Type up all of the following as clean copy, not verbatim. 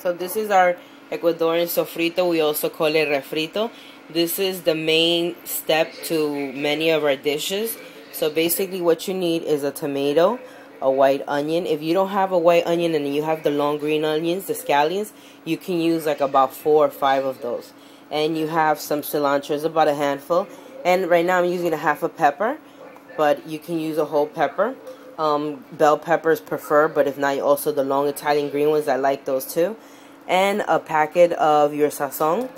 So this is our Ecuadorian sofrito. We also call it refrito. This is the main step to many of our dishes. So basically what you need is a tomato, a white onion. If you don't have a white onion and you have the long green onions, the scallions, you can use like about 4 or 5 of those. And you have some cilantro, it's about a handful. And right now I'm using a half a pepper, but you can use a whole pepper. Bell peppers prefer, but if not, also the long Italian green ones, I like those too. And a packet of your sazon,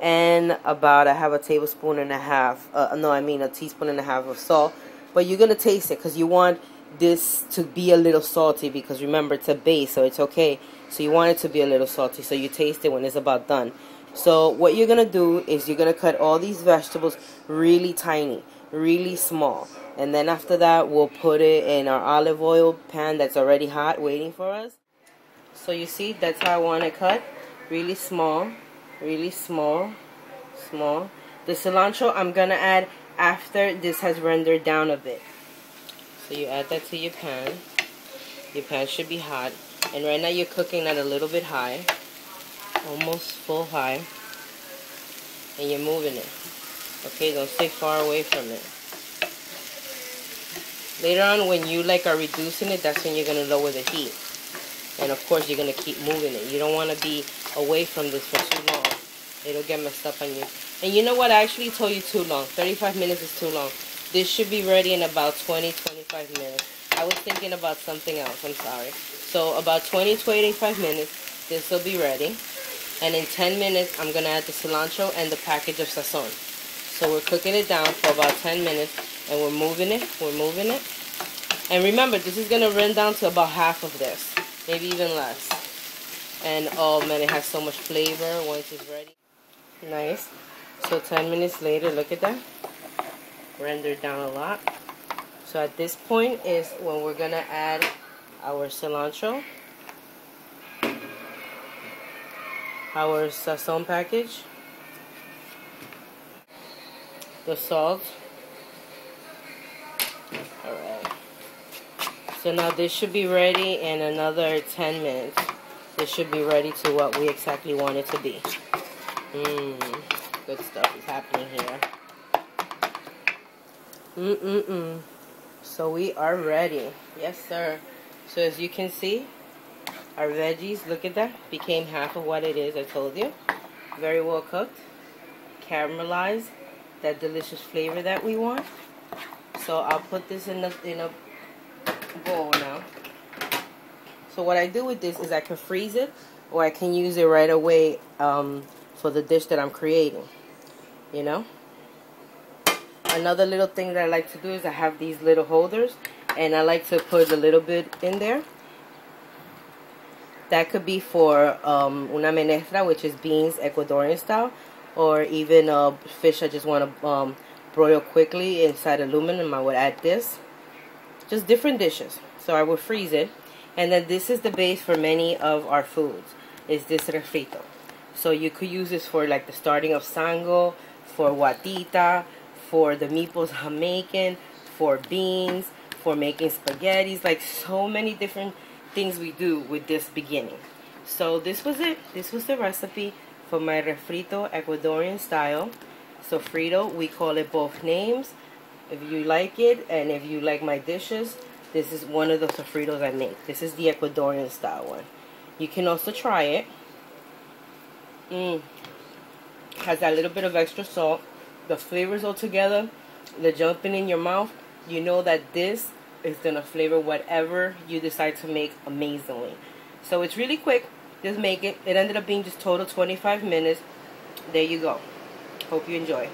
and about, I have a tablespoon and a half, a teaspoon and a half of salt. But you're going to taste it because you want this to be a little salty, because remember, it's a base, so it's okay. So you want it to be a little salty, so you taste it when it's about done. So what you're going to do is you're going to cut all these vegetables really tiny, really small. And then after that, we'll put it in our olive oil pan that's already hot, waiting for us. So you see, that's how I want it cut. Really small, really small, small. The cilantro I'm going to add after this has rendered down a bit. So you add that to your pan. Your pan should be hot. And right now you're cooking at a little bit high. Almost full high. And you're moving it. Okay, don't stay far away from it. Later on, when you are reducing it, that's when you're going to lower the heat. And of course, you're going to keep moving it. You don't want to be away from this for too long. It'll get messed up on you. And you know what? I actually told you too long. 35 minutes is too long. This should be ready in about 20-25 minutes. I was thinking about something else. I'm sorry. So about 20-25 minutes, this will be ready. And in 10 minutes, I'm going to add the cilantro and the package of sazon. So we're cooking it down for about 10 minutes. And we're moving it. We're moving it. And remember, this is going to run down to about half of this. Maybe even less. And oh man, it has so much flavor once it's ready. Nice. So 10 minutes later, look at that. Rendered down a lot. So at this point is when we're going to add our cilantro, our sazon package, the salt. Alright. So now this should be ready in another 10 minutes. This should be ready to what we exactly want it to be. Good stuff is happening here. So we are ready. Yes, sir. So as you can see, our veggies, look at that, became half of what it is, I told you. Very well cooked. Caramelized. That delicious flavor that we want. So I'll put this in a bowl now. So what I do with this is I can freeze it, or I can use it right away for the dish that I'm creating. You know? Another little thing that I like to do is I have these little holders, and I like to put a little bit in there. That could be for una menestra, which is beans Ecuadorian style, or even fish I just want to broil quickly inside aluminum. I would add this. Just different dishes. So I will freeze it. And then this is the base for many of our foods. Is this refrito. So you could use this for like the starting of sango, for guatita, for the meatballs I'm making, for beans, for making spaghettis. Like so many different things we do with this beginning. So this was it. This was the recipe for my refrito Ecuadorian style. Sofrito, we call it both names. If you like it, and if you like my dishes, this is one of the sofritos I make. This is the Ecuadorian style one. You can also try it. Has that little bit of extra salt. The flavors all together, the jumping in your mouth. You know that this is going to flavor whatever you decide to make amazingly. So it's really quick. Just make it. It ended up being just total 25 minutes. There you go. Hope you enjoy.